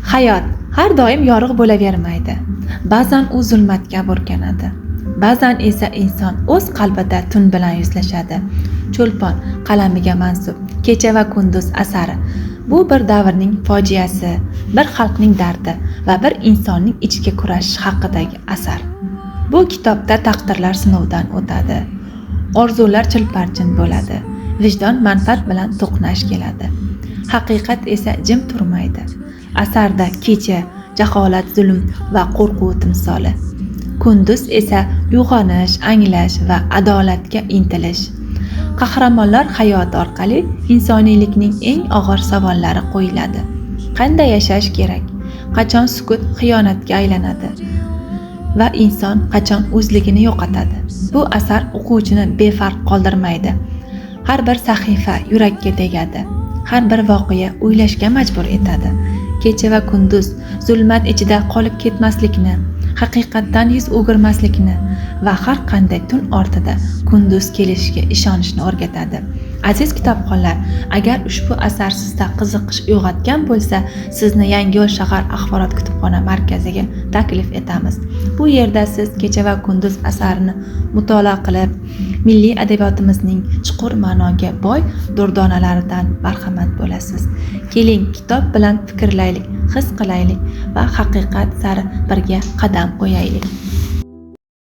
Hayot har doim yorug' bo'lavermaydi. Ba'zan u zulmatga burkanadi. Ba'zan esa inson o'z qalbida tun bilan yuzlashadi. Cho'lpon qalamiga mansub Kecha va kunduz asari. Bu bir davrning fojiasi, bir xalqning dardi va bir insonning ichki kurashish haqidagi asar. Bu kitobda taqdirlar sinovdan o'tadi. Orzular chilparchin bo'ladi. Vijdon manfaat bilan to'qnash keladi. Haqiqat esa jim turmaydi. Asarda kecha, jaholat, zulm va qo'rquv timsoli. Kunduz esa uyg'onish, anglash va adolatga intilish. Qahramonlar hayoti orqali insoniylikning eng og'ir savollari qo'yiladi. Qanday yashash kerak? Qachon sukut xiyonatga aylanadi? Va inson qachon o'zligini yo'qotadi? Bu asar o'quvchini befarq qoldirmaydi. Har bir sahifa yurakka tegadi. Har bir voqea o'ylashga majbur etadi. Kecha va kunduz zulmat ichida qolib ketmaslikni, haqiqatdan yuz o'girmaslikni va har qanday tun ortida kunduz kelishiga ishonishni o'rgatadi. Aziz kitobxonlar, agar ushbu asar sizda qiziqish uyg'otgan bo'lsa, sizni Yangiyo'l shahar axborot kutubxona markaziga taklif etamiz. Bu yerda siz Kecha va kunduz asarini mutolaa qilib, milliy adabiyotimizning chuqur ma'noga boy durdonalaridan bahramand bo'lasiz. Keling, kitob bilan fikrlaylik, his qilaylik va haqiqat sari birga qadam qo'yaylik.